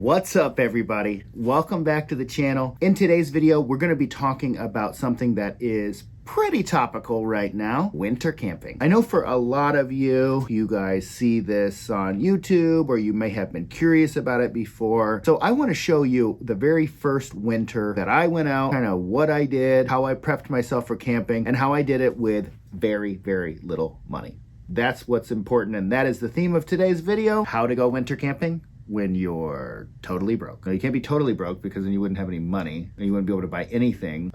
What's up, everybody? Welcome back to the channel. In today's video, we're going to be talking about something that is pretty topical right now: winter camping. I know for a lot of you guys see this on YouTube, or you may have been curious about it before. So I want to show you the very first winter that I went out, kind of what I did, how I prepped myself for camping, and how I did it with very, very little money. That's what's important, and that is the theme of today's video: how to go winter camping when you're totally broke. Now, you can't be totally broke because then you wouldn't have any money and you wouldn't be able to buy anything.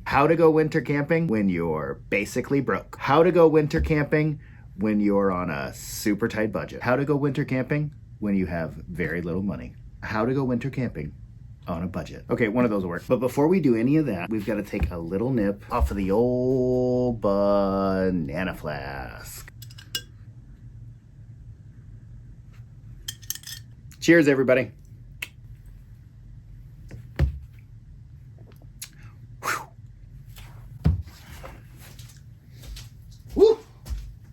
How to go winter camping when you're basically broke. How to go winter camping when you're on a super tight budget. How to go winter camping when you have very little money. How to go winter camping on a budget. Okay, one of those will work. But before we do any of that, we've got to take a little nip off of the old banana flask. Cheers, everybody. Woo.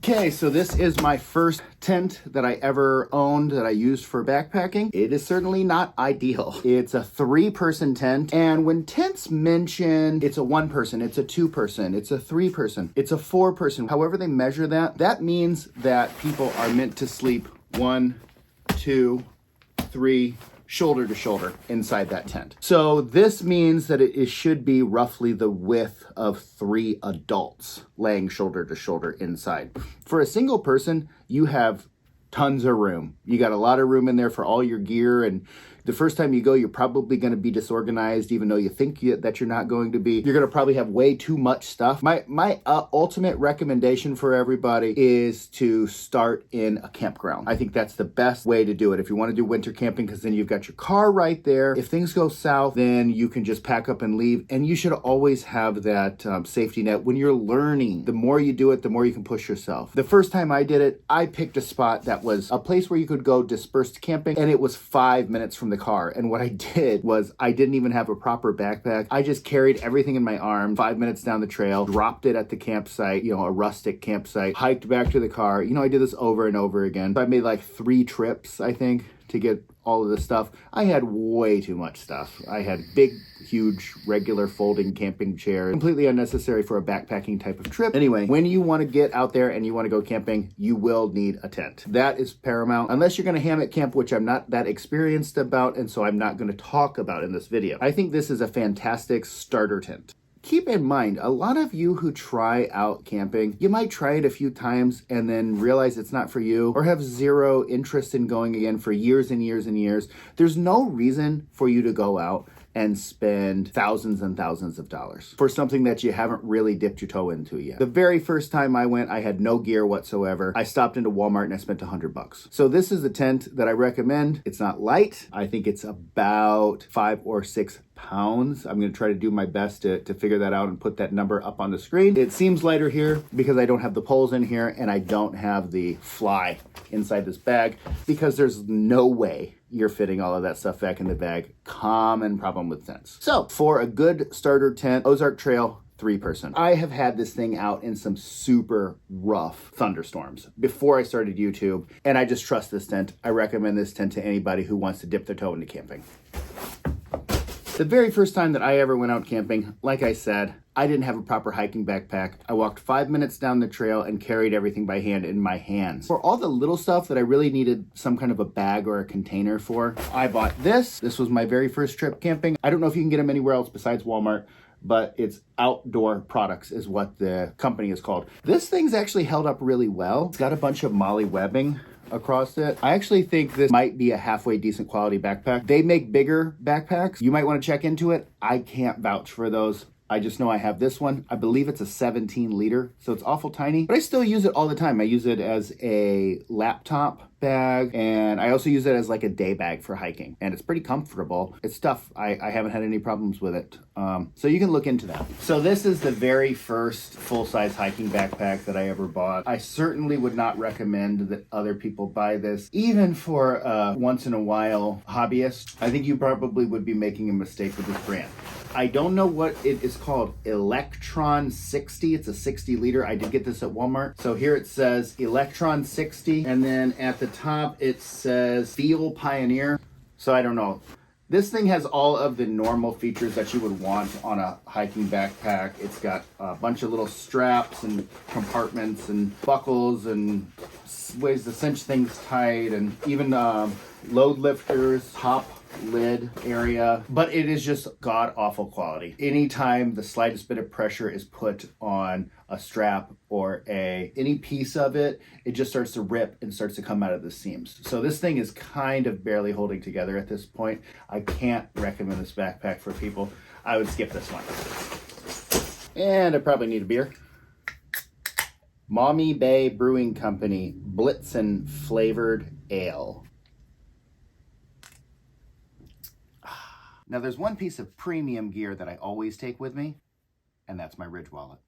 Okay, so this is my first tent that I ever owned that I used for backpacking. It is certainly not ideal. It's a 3-person tent, and when tents mention it's a 1-person, it's a 2-person, it's a 3-person, it's a 4-person, however they measure that, that means that people are meant to sleep 1, 2, 3 shoulder to shoulder inside that tent. So this means that it should be roughly the width of 3 adults laying shoulder to shoulder inside. For a single person, you have tons of room. You got a lot of room in there for all your gear, and the first time you go, you're probably going to be disorganized, even though you think that you're not going to be. You're going to probably have way too much stuff. My ultimate recommendation for everybody is to start in a campground. I think that's the best way to do it if you want to do winter camping, because then you've got your car right there. If things go south, then you can just pack up and leave, and you should always have that safety net. When you're learning, the more you do it, the more you can push yourself. The first time I did it, I picked a spot that was a place where you could go dispersed camping, and it was 5 minutes from the car. And what I did was I didn't even have a proper backpack. I just carried everything in my arm 5 minutes down the trail, dropped it at the campsite, a rustic campsite, hiked back to the car. I did this over and over again. So I made like 3 trips, I think, to get all of this stuff. I had way too much stuff. I had big, huge, regular folding camping chairs, completely unnecessary for a backpacking type of trip. Anyway, when you want to get out there and you want to go camping, you will need a tent. That is paramount, unless you're going to hammock camp, which I'm not that experienced about, and so I'm not going to talk about in this video. I think this is a fantastic starter tent. Keep in mind, a lot of you who try out camping, you might try it a few times and then realize it's not for you, or have zero interest in going again for years and years and years. There's no reason for you to go out and spend thousands and thousands of dollars for something that you haven't really dipped your toe into yet. The very first time I went, I had no gear whatsoever. I stopped into Walmart and I spent $100. So this is a tent that I recommend. It's not light. I think it's about 5 or 6 pounds. I'm going to try to do my best to figure that out and put that number up on the screen. It seems lighter here because I don't have the poles in here and I don't have the fly inside this bag, because there's no way you're fitting all of that stuff back in the bag. Common problem with tents. So for a good starter tent, Ozark Trail, 3-person. I have had this thing out in some super rough thunderstorms before I started YouTube, and I just trust this tent. I recommend this tent to anybody who wants to dip their toe into camping. The very first time that I ever went out camping, like I said, I didn't have a proper hiking backpack. I walked 5 minutes down the trail and carried everything by hand in my hands. For all the little stuff that I really needed some kind of a bag or a container for, I bought this. This was my very first trip camping. I don't know if you can get them anywhere else besides Walmart, but it's Outdoor Products is what the company is called. This thing's actually held up really well. It's got a bunch of MOLLE webbing across it. I actually think this might be a halfway decent quality backpack. They make bigger backpacks. You might want to check into it. I can't vouch for those. I just know I have this one. I believe it's a 17 liter, so it's awful tiny, but I still use it all the time. I use it as a laptop bag, and I also use it as like a day bag for hiking, and it's pretty comfortable. It's tough. I haven't had any problems with it. So you can look into that. So this is the very first full-size hiking backpack that I ever bought. I certainly would not recommend that other people buy this, even for a once in a while hobbyist. I think you probably would be making a mistake with this brand. I don't know what it is called. Electron 60. It's a 60 liter. I did get this at Walmart. So here it says Electron 60, and then at the top it says Feel Pioneer. So I don't know. This thing has all of the normal features that you would want on a hiking backpack. It's got a bunch of little straps and compartments and buckles and ways to cinch things tight, and even load lifters, top lid area, but it is just god awful quality. Anytime the slightest bit of pressure is put on a strap or any piece of it, it just starts to rip and starts to come out of the seams. So this thing is kind of barely holding together at this point. I can't recommend this backpack for people. I would skip this one. And I probably need a beer. Maumee Bay Brewing Company Blitzen flavored ale. Now there's one piece of premium gear that I always take with me, and that's my Ridge wallet.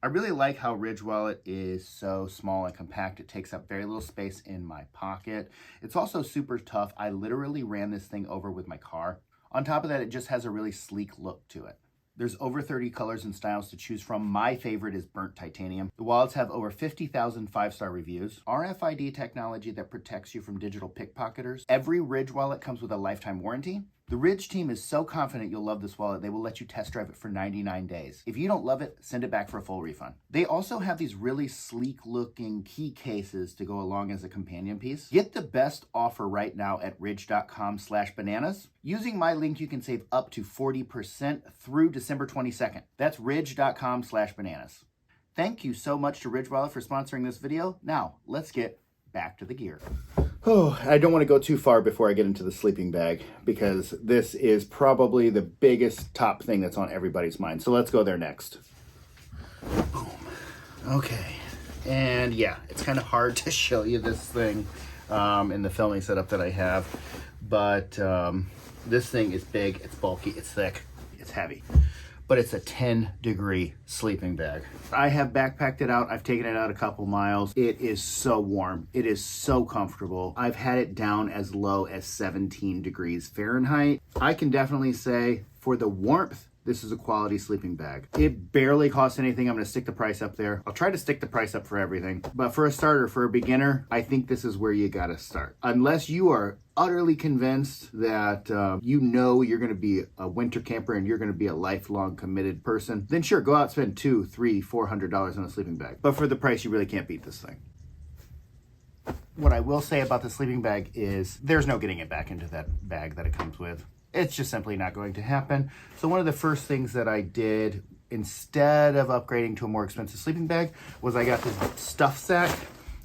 I really like how Ridge wallet is so small and compact. It takes up very little space in my pocket. It's also super tough. I literally ran this thing over with my car. On top of that, it just has a really sleek look to it. There's over 30 colors and styles to choose from. My favorite is burnt titanium. The wallets have over 50,000 five-star reviews. RFID technology that protects you from digital pickpocketers. Every Ridge wallet comes with a lifetime warranty. The Ridge team is so confident you'll love this wallet, they will let you test drive it for 99 days. If you don't love it, send it back for a full refund. They also have these really sleek looking key cases to go along as a companion piece. Get the best offer right now at ridge.com/bananas. Using my link, you can save up to 40% through December 22nd. That's ridge.com/bananas. Thank you so much to Ridge Wallet for sponsoring this video. Now, let's get back to the gear. Oh, I don't want to go too far before I get into the sleeping bag, because this is probably the biggest top thing that's on everybody's mind. So let's go there next. Boom. Okay. And yeah, it's kind of hard to show you this thing in the filming setup that I have. But this thing is big, it's bulky, it's thick, it's heavy. But it's a 10-degree sleeping bag. I have backpacked it out. I've taken it out a couple miles. It is so warm. It is so comfortable. I've had it down as low as 17 degrees Fahrenheit. I can definitely say for the warmth, this is a quality sleeping bag. It barely costs anything. I'm gonna stick the price up there. I'll try to stick the price up for everything. But for a starter, for a beginner, I think this is where you gotta start. Unless you are utterly convinced that you know you're gonna be a winter camper and you're gonna be a lifelong committed person, then sure, go out, spend $200, $300, $400 on a sleeping bag. But for the price, you really can't beat this thing. What I will say about the sleeping bag is there's no getting it back into that bag that it comes with. It's just simply not going to happen. So one of the first things that I did instead of upgrading to a more expensive sleeping bag was I got this stuff sack.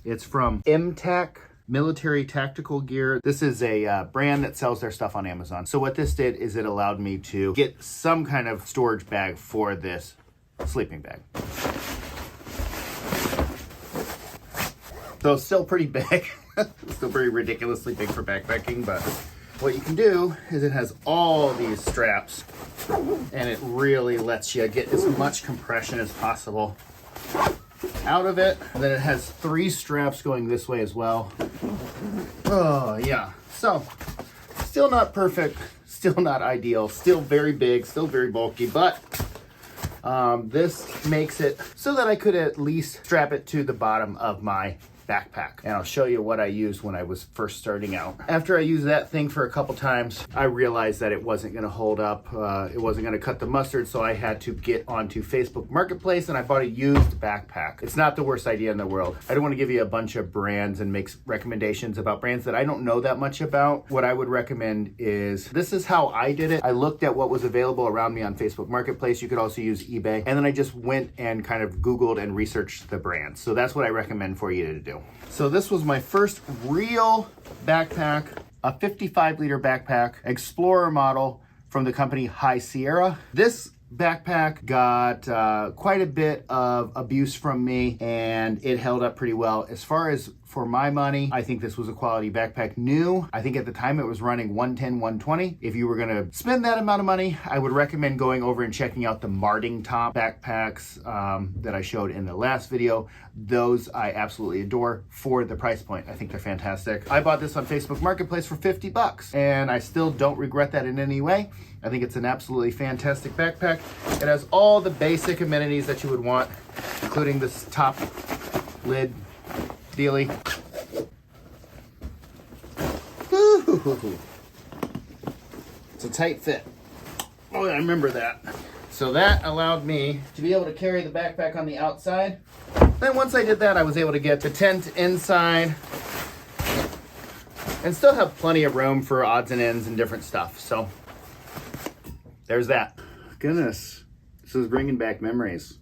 It's from MTAC, Military Tactical Gear. This is a brand that sells their stuff on Amazon. So what this did is it allowed me to get some kind of storage bag for this sleeping bag. So still pretty big, still pretty ridiculously big for backpacking, but what you can do is it has all these straps and it really lets you get as much compression as possible out of it. And then it has 3 straps going this way as well. Oh yeah, so still not perfect, still not ideal, still very big, still very bulky, but this makes it so that I could at least strap it to the bottom of my backpack. And I'll show you what I used when I was first starting out. After I used that thing for a couple times, I realized that it wasn't gonna hold up. It wasn't gonna cut the mustard, so I had to get onto Facebook Marketplace and I bought a used backpack. It's not the worst idea in the world. I don't wanna give you a bunch of brands and make recommendations about brands that I don't know that much about. What I would recommend is, this is how I did it. I looked at what was available around me on Facebook Marketplace. You could also use eBay. And then I just went and kind of Googled and researched the brands. So that's what I recommend for you to do. So this was my first real backpack, a 55-liter backpack, Explorer model from the company High Sierra. This backpack got quite a bit of abuse from me and it held up pretty well. As far as for my money, I think this was a quality backpack. New, I think at the time it was running $110, $120. If you were gonna spend that amount of money, I would recommend going over and checking out the Marting Top backpacks that I showed in the last video. Those I absolutely adore for the price point. I think they're fantastic. I bought this on Facebook Marketplace for 50 bucks and I still don't regret that in any way. I think it's an absolutely fantastic backpack. It has all the basic amenities that you would want, including this top lid dealy. It's a tight fit. Oh, I remember that. So that allowed me to be able to carry the backpack on the outside. Then once I did that, I was able to get the tent inside and still have plenty of room for odds and ends and different stuff. So there's that. Goodness, this is bringing back memories.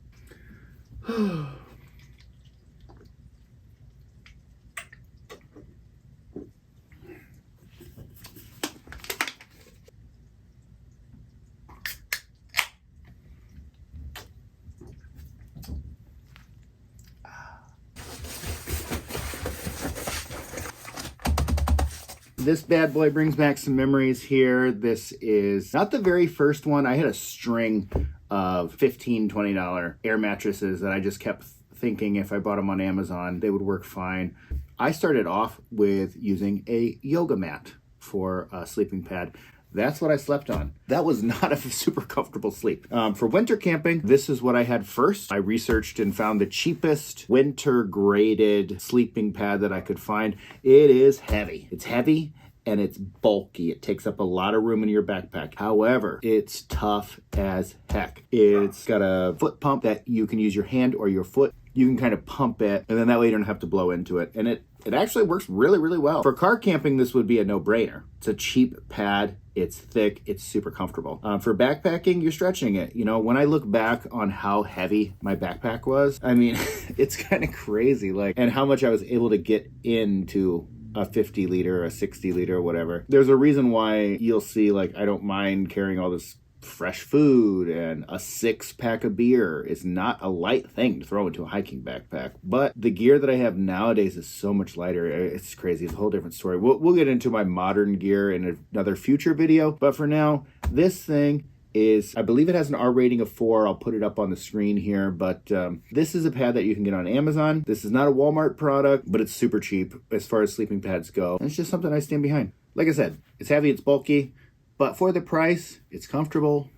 This bad boy brings back some memories here. This is not the very first one. I had a string of $15, $20 air mattresses that I just kept thinking if I bought them on Amazon, they would work fine. I started off with using a yoga mat for a sleeping pad. That's what I slept on. That was not a super comfortable sleep. For winter camping, this is what I had first. I researched and found the cheapest winter graded sleeping pad that I could find. It is heavy. It's heavy and it's bulky. It takes up a lot of room in your backpack. However, it's tough as heck. It's got a foot pump that you can use your hand or your foot. You can kind of pump it, and then that way you don't have to blow into it. And it actually works really, really well. For car camping, this would be a no-brainer. It's a cheap pad. It's thick. It's super comfortable. For backpacking, you're stretching it. You know, when I look back on how heavy my backpack was, I mean, it's kind of crazy. Like, and how much I was able to get into a 50 liter, a 60 liter, whatever. There's a reason why you'll see, like, I don't mind carrying all this fresh food, and a 6-pack of beer is not a light thing to throw into a hiking backpack. But the gear that I have nowadays is so much lighter. It's crazy. It's a whole different story. We'll get into my modern gear in another future video. But for now, this thing is, I believe it has an R rating of 4. I'll put it up on the screen here. But this is a pad that you can get on Amazon. This is not a Walmart product, but it's super cheap as far as sleeping pads go. And it's just something I stand behind. Like I said, it's heavy, it's bulky. But for the price, it's comfortable,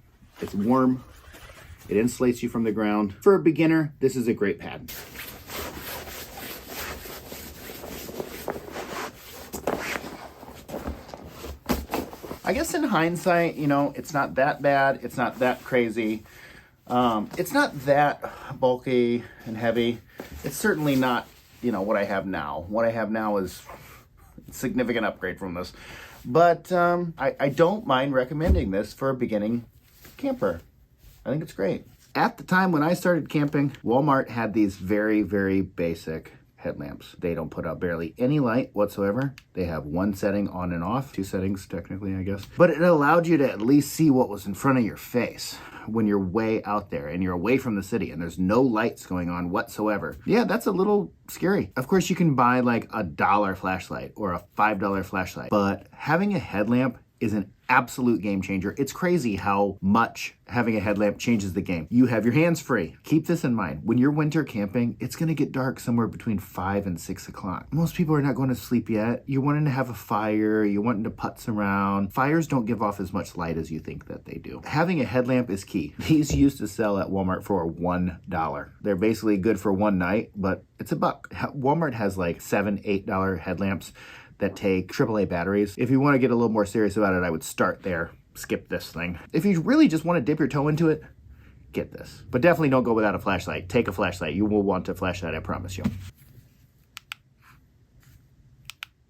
it's warm, it insulates you from the ground. For a beginner, this is a great pad. I guess in hindsight, you know, it's not that bad, it's not that crazy. It's not that bulky and heavy. It's certainly not, you know, what I have now. What I have now is a significant upgrade from this. But I don't mind recommending this for a beginning camper. I think it's great. At the time when I started camping, Walmart had these very, very basic headlamps. They don't put out barely any light whatsoever. They have one setting on and off, 2 settings technically, I guess. But it allowed you to at least see what was in front of your face when you're way out there and you're away from the city and there's no lights going on whatsoever. Yeah, that's a little scary. Of course, you can buy like a $1 flashlight or a $5 flashlight, but having a headlamp is an absolute game changer. It's crazy how much having a headlamp changes the game. You have your hands free. Keep this in mind. When you're winter camping, it's going to get dark somewhere between 5 and 6 o'clock. Most people are not going to sleep yet. You're wanting to have a fire. You're wanting to putz around. Fires don't give off as much light as you think that they do. Having a headlamp is key. These used to sell at Walmart for $1. They're basically good for one night, but it's $1. Walmart has like $7, $8 headlamps that take AAA batteries. If you want to get a little more serious about it, I would start there. Skip this thing. If you really just want to dip your toe into it, get this. But definitely don't go without a flashlight. Take a flashlight. You will want a flashlight, I promise you.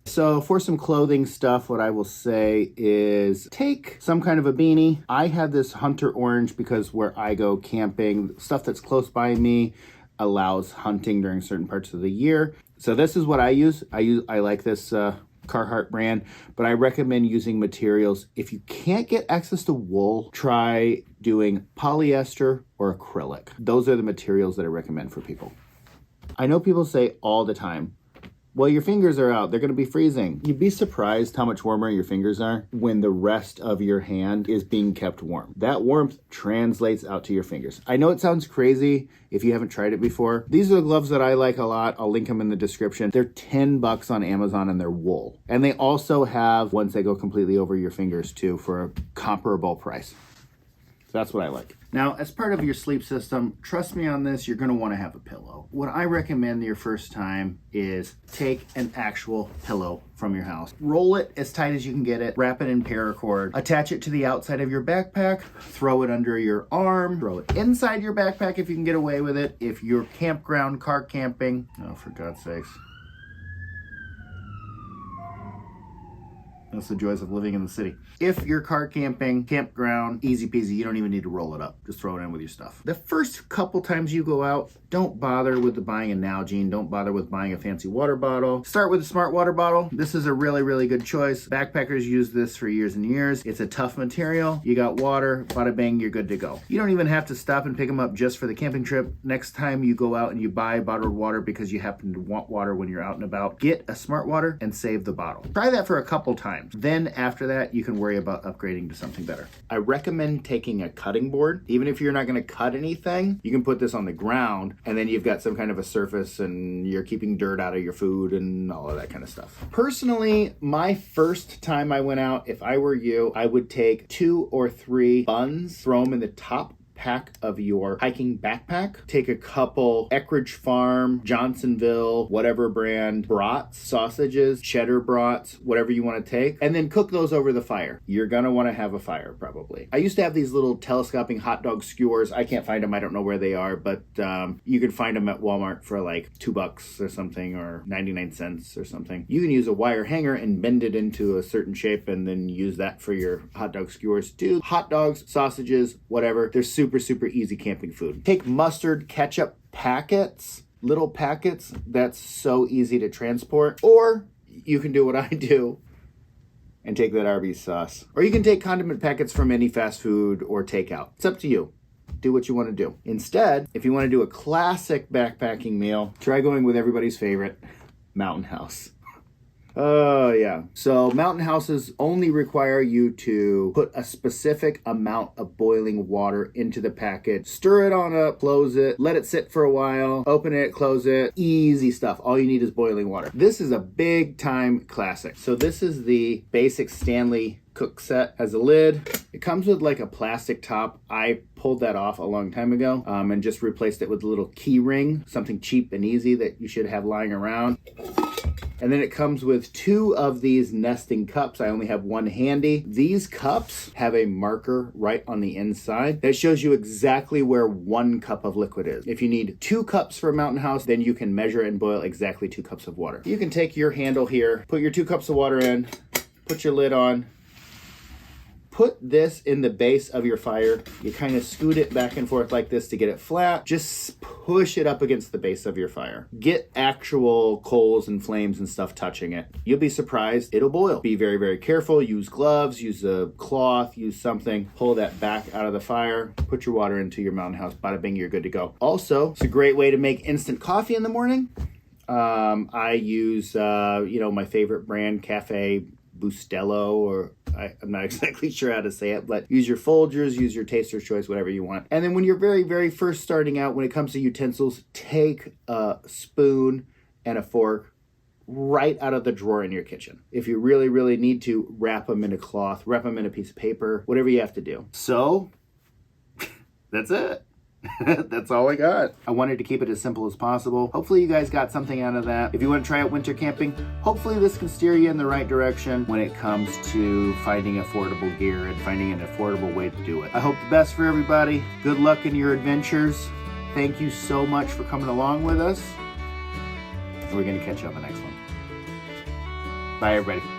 So for some clothing stuff, what I will say is take some kind of a beanie. I have this hunter orange because where I go camping, stuff that's close by me allows hunting during certain parts of the year. So this is what I use. I like this Carhartt brand, but I recommend using materials. If you can't get access to wool, try doing polyester or acrylic. Those are the materials that I recommend for people. I know people say all the time, well, your fingers are out, they're gonna be freezing. You'd be surprised how much warmer your fingers are when the rest of your hand is being kept warm. That warmth translates out to your fingers. I know it sounds crazy if you haven't tried it before. These are the gloves that I like a lot. I'll link them in the description. They're $10 on Amazon and they're wool. And they also have ones that go completely over your fingers too for a comparable price. So that's what I like. Now, as part of your sleep system, trust me on this, you're gonna wanna have a pillow. What I recommend your first time is take an actual pillow from your house. Roll it as tight as you can get it, wrap it in paracord, attach it to the outside of your backpack, throw it under your arm, throw it inside your backpack if you can get away with it. If you're campground, car camping, oh, for God's sakes. That's the joys of living in the city. If you're car camping, campground, easy peasy, you don't even need to roll it up. Just throw it in with your stuff. The first couple times you go out, don't bother with buying a Nalgene. Don't bother with buying a fancy water bottle. Start with a smart water bottle. This is a really, really good choice. Backpackers use this for years and years. It's a tough material. You got water, bada bang, you're good to go. You don't even have to stop and pick them up just for the camping trip. Next time you go out and you buy bottled water because you happen to want water when you're out and about, get a smart water and save the bottle. Try that for a couple times. Then after that, you can worry about upgrading to something better. I recommend taking a cutting board. Even if you're not gonna cut anything, you can put this on the ground and then you've got some kind of a surface and you're keeping dirt out of your food and all of that kind of stuff. Personally, my first time I went out, if I were you, I would take 2 or 3 buns, throw them in the top pack of your hiking backpack. Take a couple Eckridge Farm, Johnsonville, whatever brand, brats, sausages, cheddar brats, whatever you want to take, and then cook those over the fire. You're gonna want to have a fire probably. I used to have these little telescoping hot dog skewers. I can't find them. I don't know where they are, but you can find them at Walmart for like $2 or something, or 99 cents or something. You can use a wire hanger and bend it into a certain shape and then use that for your hot dog skewers too. Hot dogs, sausages, whatever. They're super easy camping food. Take mustard ketchup packets, little packets. That's so easy to transport. Or you can do what I do and take that Arby's sauce. Or you can take condiment packets from any fast food or takeout. It's up to you. Do what you want to do. Instead, if you want to do a classic backpacking meal, try going with everybody's favorite, Mountain House. Oh, yeah. So mountain houses only require you to put a specific amount of boiling water into the packet, stir it on up, close it, let it sit for a while, open it, close it. Easy stuff. All you need is boiling water. This is a big time classic. So this is the basic Stanley cook set. Has a lid. It comes with like a plastic top. I pulled that off a long time ago and just replaced it with a little key ring, something cheap and easy that you should have lying around. And then it comes with 2 of these nesting cups. I only have one handy. These cups have a marker right on the inside that shows you exactly where 1 cup of liquid is. If you need 2 cups for a Mountain House, then you can measure and boil exactly 2 cups of water. You can take your handle here, put your 2 cups of water in, put your lid on, put this in the base of your fire. You kind of scoot it back and forth like this to get it flat. Just push it up against the base of your fire. Get actual coals and flames and stuff touching it. You'll be surprised. It'll boil. Be very careful. Use gloves, use a cloth, use something. Pull that back out of the fire. Put your water into your Mountain House. Bada bing, you're good to go. Also, it's a great way to make instant coffee in the morning. I use, my favorite brand, Cafe Bustelo, or I'm not exactly sure how to say it, but use your Folgers, use your Taster's Choice, whatever you want. And then when you're very first starting out, when it comes to utensils, take a spoon and a fork right out of the drawer in your kitchen. If you really need to, wrap them in a cloth, wrap them in a piece of paper, whatever you have to do. So that's it. That's all I got. I wanted to keep it as simple as possible. Hopefully you guys got something out of that. If you want to try out winter camping, hopefully this can steer you in the right direction when it comes to finding affordable gear and finding an affordable way to do it. I hope the best for everybody. Good luck in your adventures. Thank you so much for coming along with us. And we're going to catch you on the next one. Bye, everybody.